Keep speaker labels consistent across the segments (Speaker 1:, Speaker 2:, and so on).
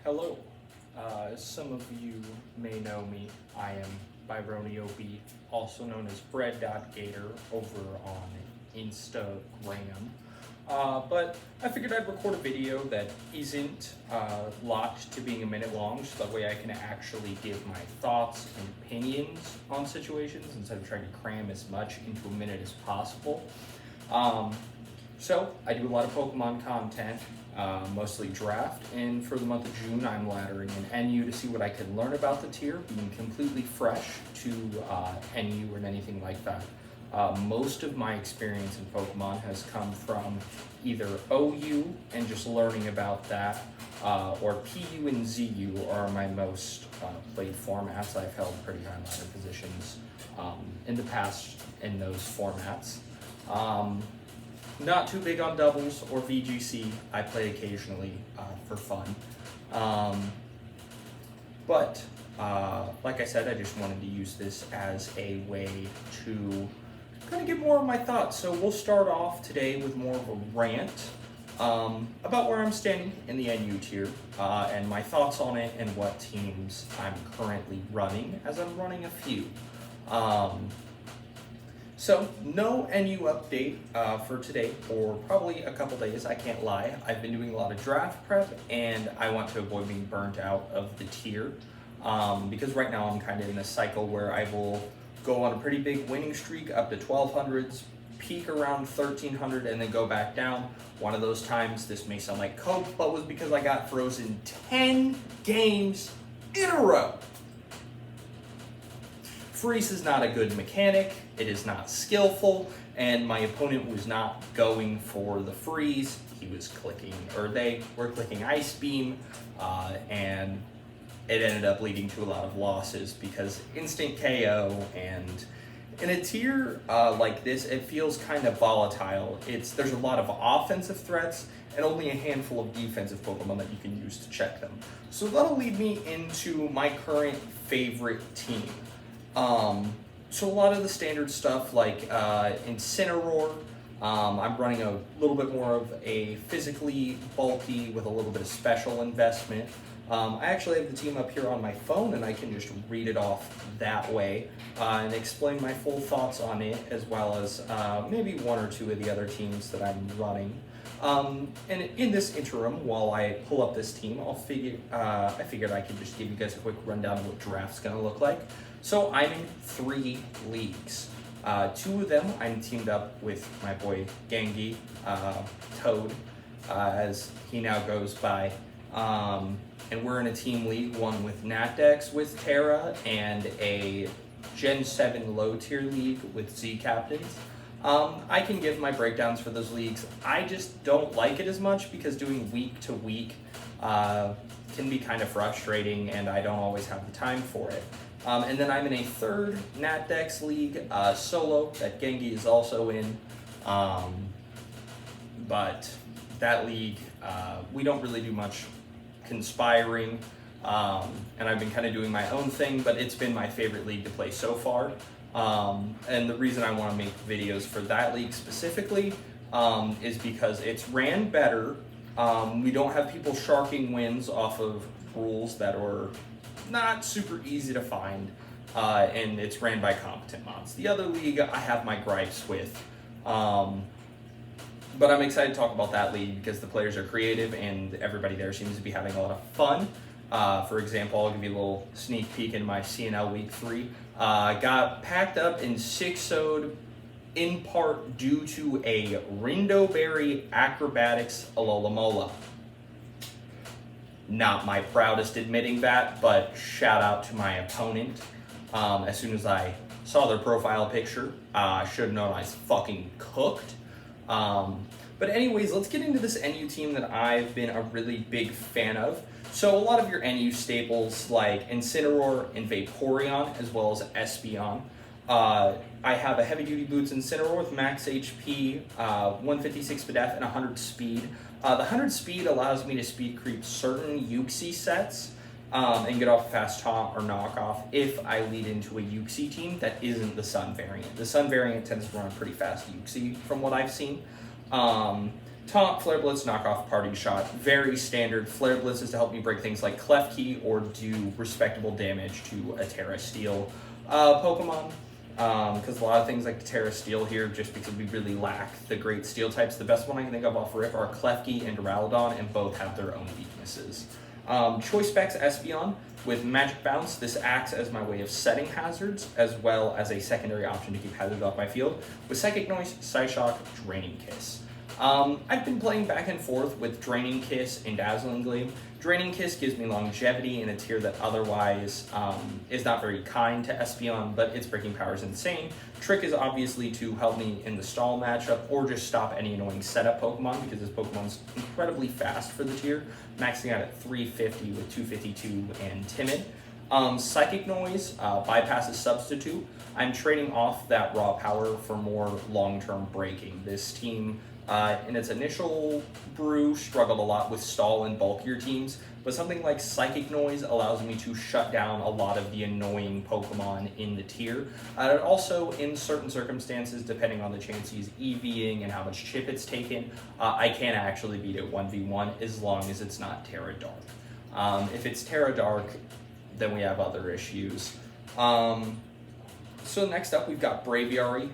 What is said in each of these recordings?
Speaker 1: Hello. As some of you may know me, I am Byronio B, also known as Bread.Gator over on Instagram. But I figured I'd record a video that isn't locked to being a minute long, so that way I can actually give my thoughts and opinions on situations instead of trying to cram as much into a minute as possible. So I do a lot of Pokemon content, mostly draft, and for the month of June I'm laddering in NU to see what I can learn about the tier, being completely fresh to NU or anything like that. Most of my experience in Pokemon has come from either OU and just learning about that, or PU and ZU are my most played formats. I've held pretty high ladder positions in the past in those formats. Not too big on doubles or VGC. I play occasionally for fun. But like I said, I just wanted to use this as a way to kind of get more of my thoughts. So we'll start off today with more of a rant about where I'm standing in the NU tier and my thoughts on it and what teams I'm currently running, as I'm running a few. So no NU update for today or probably a couple days, I can't lie. I've been doing a lot of draft prep and I want to avoid being burnt out of the tier because right now I'm kind of in a cycle where I will go on a pretty big winning streak up to 1200s, peak around 1300 and then go back down. One of those times, this may sound like cope, but was because I got frozen 10 games in a row. Freeze is not a good mechanic, it is not skillful, and my opponent was not going for the freeze. He was clicking, or they were clicking Ice Beam, and it ended up leading to a lot of losses because instant KO, and in a tier like this, it feels kind of volatile. There's a lot of offensive threats and only a handful of defensive Pokemon that you can use to check them. So that'll lead me into my current favorite team. So a lot of the standard stuff like Incineroar, I'm running a little bit more of a physically bulky with a little bit of special investment. I actually have the team up here on my phone and I can just read it off that way and explain my full thoughts on it, as well as maybe one or two of the other teams that I'm running. And in this interim, while I pull up this team, I figured I could just give you guys a quick rundown of what draft's going to look like. So I'm in 3 leagues. 2 of them I'm teamed up with my boy Gengi, Toad, as he now goes by. And we're in a team league, one with Natdex with Terra, and a Gen 7 low tier league with Z Captains. I can give my breakdowns for those leagues. I just don't like it as much because doing week to week can be kind of frustrating and I don't always have the time for it. And then I'm in a 3rd Natdex league, solo, that Gengi is also in. But that league, we don't really do much conspiring, and I've been kind of doing my own thing, but it's been my favorite league to play so far. And the reason I want to make videos for that league specifically is because it's ran better. We don't have people sharking wins off of rules that are not super easy to find, and it's ran by competent mods. The other league I have my gripes with, but I'm excited to talk about that league because the players are creative and everybody there seems to be having a lot of fun. For example, I'll give you a little sneak peek in my CNL Week 3. Got packed up in 6-0'd in part due to a Rindoberry Acrobatics Alola. Not my proudest admitting that, but shout out to my opponent. As soon as I saw their profile picture, I should have known I was fucking cooked. But anyways, let's get into this NU team that I've been a really big fan of. So a lot of your NU staples like Incineroar and Vaporeon, as well as Espeon. I have a heavy duty boots Incineroar with max HP, 156 Spadef, and 100 speed. The 100 speed allows me to speed creep certain Uxie sets and get off a fast taunt or knockoff if I lead into a Uxie team that isn't the Sun variant. The Sun variant tends to run a pretty fast Uxie from what I've seen. Taunt, Flare Blitz, Knockoff, Parting Shot. Very standard. Flare Blitz is to help me break things like Klefki or do respectable damage to a Terra Steel Pokemon. Because a lot of things like Terra Steel here, just because we really lack the great Steel types. The best one I can think of off rip are Klefki and Duraludon, and both have their own weaknesses. Choice Specs Espeon. With Magic Bounce, this acts as my way of setting hazards, as well as a secondary option to keep hazards off my field. With Psychic Noise, Psyshock, Draining Kiss. I've been playing back and forth with Draining Kiss and Dazzling Gleam. Draining Kiss gives me longevity in a tier that otherwise is not very kind to Espeon, but its breaking power is insane. Trick is obviously to help me in the stall matchup or just stop any annoying setup Pokemon, because this Pokemon's incredibly fast for the tier, maxing out at 350 with 252 and Timid. Psychic Noise bypasses Substitute. I'm trading off that raw power for more long-term breaking. This team, in its initial brew, struggled a lot with stall and bulkier teams, but something like Psychic Noise allows me to shut down a lot of the annoying Pokemon in the tier. Also, in certain circumstances, depending on the chance he's EVing and how much chip it's taken, I can actually beat it 1v1 as long as it's not Terra Dark. If it's Terra Dark, then we have other issues. So next up, we've got Braviary.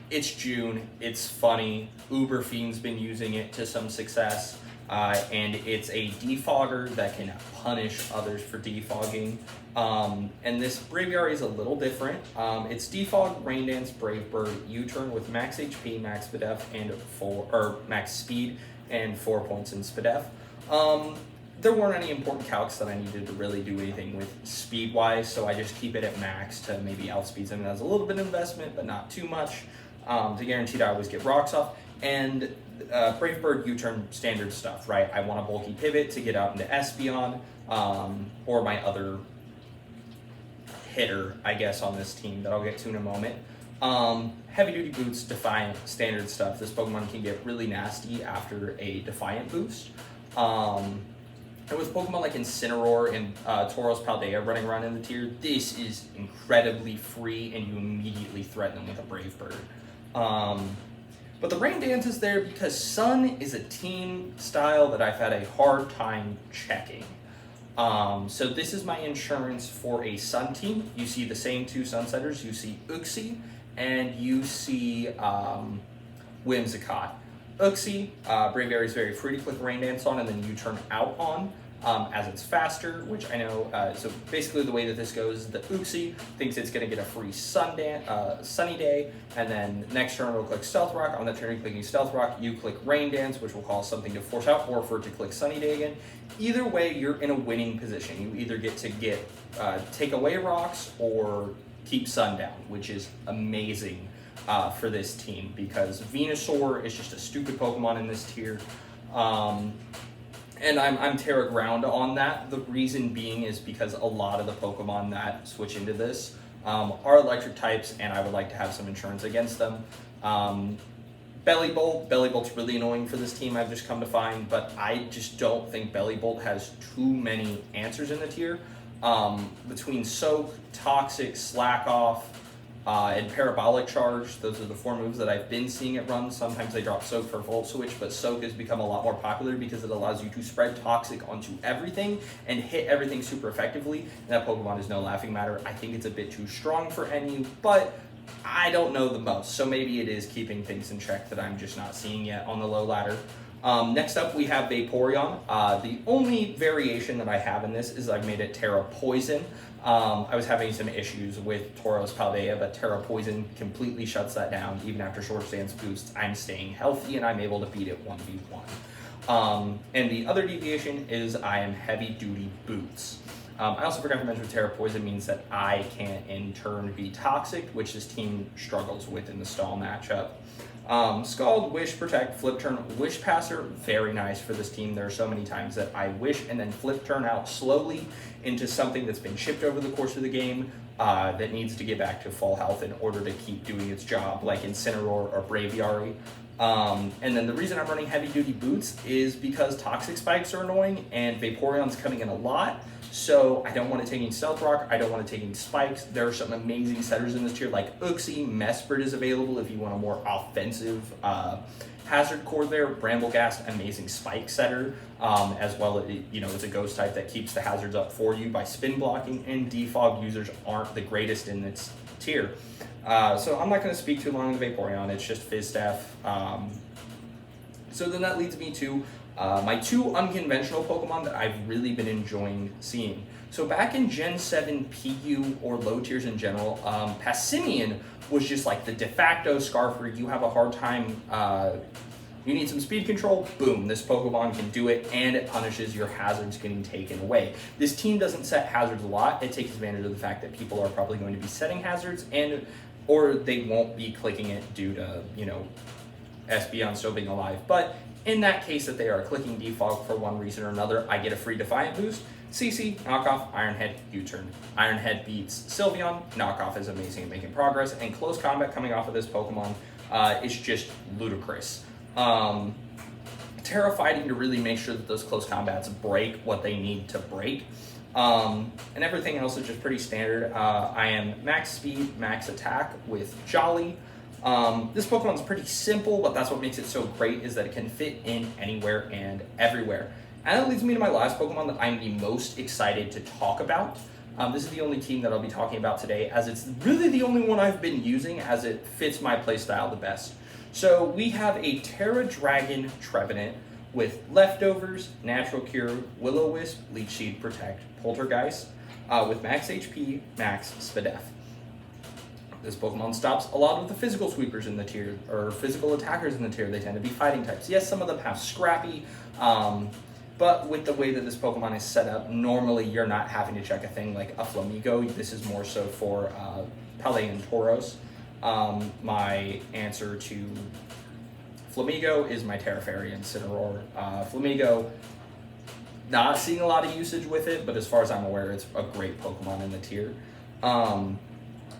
Speaker 1: It's June, it's funny, Uber Fiend's been using it to some success, and it's a defogger that can punish others for defogging. And this Braviary is a little different. It's Defog, Rain Dance, Brave Bird, U-Turn with max HP, max SPDEF, and max speed, and 4 points in SPDEF. There weren't any important calcs that I needed to really do anything with speed-wise, so I just keep it at max to maybe outspeed something that's a little bit of investment, but not too much, to guarantee that I always get rocks off. And Brave Bird, U-Turn, standard stuff, right? I want a bulky pivot to get out into Espeon, or my other hitter, I guess, on this team that I'll get to in a moment. Heavy Duty Boots, Defiant, standard stuff. This Pokemon can get really nasty after a Defiant boost. And with Pokemon like Incineroar and Tauros Paldea running around in the tier, this is incredibly free, and you immediately threaten them with a Brave Bird. But the Rain Dance is there because Sun is a team style that I've had a hard time checking. So this is my insurance for a Sun team. You see the same two Sunsetters. You see Uxie, and you see Whimsicott. Uxie, Braviary is very free to click Rain Dance on and then U-Turn out on, as it's faster, which I know, so basically the way that this goes is that Uxie thinks it's going to get a free Sunny Day, and then next turn it'll click Stealth Rock. On the turn you're clicking Stealth Rock, you click Rain Dance, which will cause something to force out, or for it to click Sunny Day again. Either way, you're in a winning position. You either get to take away rocks or keep Sun down, which is amazing for this team, because Venusaur is just a stupid Pokemon in this tier. And I'm Terra Ground on that. The reason being is because a lot of the Pokemon that switch into this are electric types, and I would like to have some insurance against them. Bellybolt's really annoying for this team, I've just come to find, but I just don't think Bellybolt has too many answers in the tier. Between Soak, Toxic, Slack Off, and Parabolic Charge, those are the 4 moves that I've been seeing it run. Sometimes they drop Soak for Volt Switch, but Soak has become a lot more popular because it allows you to spread Toxic onto everything and hit everything super effectively. And that Pokemon is no laughing matter. I think it's a bit too strong for NU, but I don't know the most, so maybe it is keeping things in check that I'm just not seeing yet on the low ladder. Next up, we have Vaporeon. The only variation that I have in this is I've made it Terra Poison. I was having some issues with Tauros Paldea, but Terra Poison completely shuts that down. Even after short stance boosts, I'm staying healthy and I'm able to beat it 1v1. And the other deviation is I am Heavy Duty Boots. I also forgot to mention Terra Poison means that I can in turn be Toxic, which this team struggles with in the stall matchup. Scald, Wish, Protect, Flip Turn, Wish Passer, very nice for this team. There are so many times that I wish and then flip turn out slowly into something that's been chipped over the course of the game that needs to get back to full health in order to keep doing its job, like Incineroar or Braviary. And then the reason I'm running Heavy Duty Boots is because Toxic Spikes are annoying and Vaporeon's coming in a lot. So I don't want to take any Stealth Rock, I don't want to take any Spikes. There are some amazing setters in this tier like Uxie. Mesprit is available if you want a more offensive Hazard core there. Brambleghast, amazing spike setter, as well as, it's a ghost type that keeps the hazards up for you by spin blocking, and defog users aren't the greatest in its tier. So I'm not going to speak too long on the Vaporeon, it's just Fizzstaff. So then that leads me to my two unconventional Pokemon that I've really been enjoying seeing. So back in Gen 7 PU, or low tiers in general, Passimian was just like the de facto Scarfer. You have a hard time, you need some speed control, boom, this Pokemon can do it, and it punishes your hazards getting taken away. This team doesn't set hazards a lot. It takes advantage of the fact that people are probably going to be setting hazards, or they won't be clicking it due to, Espeon still being alive. But in that case that they are clicking defog for one reason or another, I get a free Defiant boost. CC, knockoff, Ironhead, U-turn. Ironhead beats Sylveon, knockoff is amazing at making progress, and close combat coming off of this Pokemon is just ludicrous. Terrifying to really make sure that those close combats break what they need to break. And everything else is just pretty standard. I am max speed, max attack with Jolly. This Pokemon's pretty simple, but that's what makes it so great, is that it can fit in anywhere and everywhere. And that leads me to my last Pokemon that I'm the most excited to talk about. This is the only team that I'll be talking about today, as it's really the only one I've been using, as it fits my playstyle the best. So we have a Terra Dragon Trevenant with Leftovers, Natural Cure, Will-O-Wisp, Leech Seed, Protect, Poltergeist, with max HP, max Spadef. This Pokemon stops a lot of the physical sweepers in the tier, or physical attackers in the tier. They tend to be fighting types. Yes, some of them have Scrappy, but with the way that this Pokemon is set up, normally you're not having to check a thing like a Flamigo. This is more so for Pele and Tauros. My answer to Flamigo is my Tera Fairy and Incineroar. Flamigo, not seeing a lot of usage with it, but as far as I'm aware, it's a great Pokemon in the tier.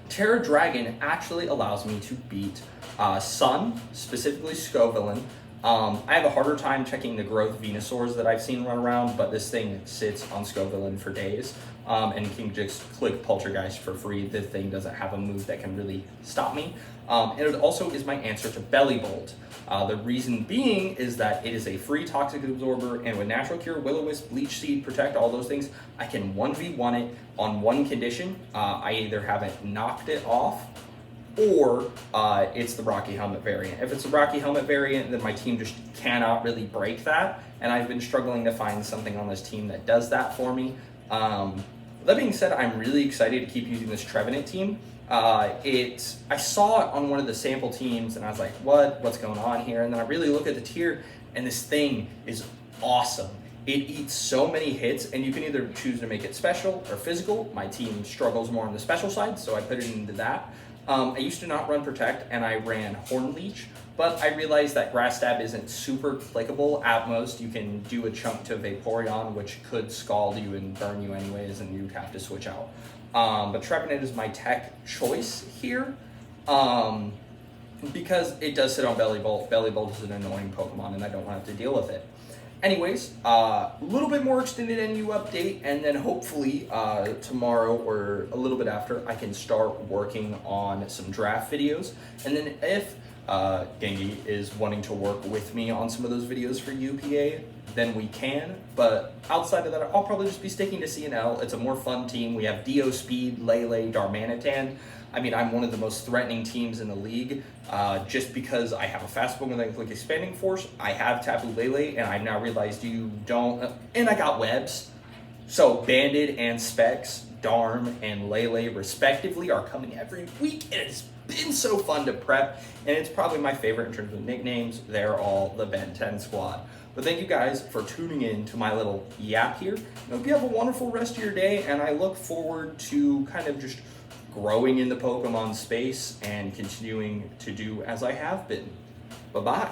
Speaker 1: Terra Dragon actually allows me to beat Sun, specifically Scovillain. I have a harder time checking the growth Venusaurs that I've seen run around, but this thing sits on Scovillain for days, and can just click Poltergeist for free. This thing doesn't have a move that can really stop me. And it also is my answer to Bellibolt. The reason being is that it is a free Toxic Absorber, and with Natural Cure, Will-O-Wisp, Leech Seed, Protect, all those things, I can 1v1 it on one condition. I either haven't knocked it off, or it's the Rocky Helmet variant. If it's a Rocky Helmet variant, then my team just cannot really break that, and I've been struggling to find something on this team that does that for me. That being said, I'm really excited to keep using this Trevenant team. I saw it on one of the sample teams, and I was like, what's going on here? And then I really look at the tier, and this thing is awesome. It eats so many hits, and you can either choose to make it special or physical. My team struggles more on the special side, so I put it into that. I used to not run Protect, and I ran Horn Leech, but I realized that Grass Stab isn't super clickable. At most, you can do a chunk to Vaporeon, which could scald you and burn you anyways, and you'd have to switch out. But Trevenant is my tech choice here, because it does sit on Bellibolt. Bellibolt is an annoying Pokemon, and I don't want to have to deal with it. Anyways, a little bit more extended NU update, and then hopefully tomorrow or a little bit after, I can start working on some draft videos. And then if Gengi is wanting to work with me on some of those videos for UPA, then we can. But outside of that, I'll probably just be sticking to CNL. It's a more fun team. We have Dio Speed, Lele, Darmanitan. I mean, I'm one of the most threatening teams in the league, just because I have a fast Pokemon that can click Expanding Force. I have Tapu Lele, and I've now realized you don't, and I got webs. So Banded and Specs, Darm and Lele respectively are coming every week, and it's been so fun to prep, and it's probably my favorite in terms of nicknames. They're all the Ben 10 squad. But thank you guys for tuning in to my little yap here. I hope you have a wonderful rest of your day, and I look forward to kind of just growing in the Pokemon space and continuing to do as I have been. Bye-bye.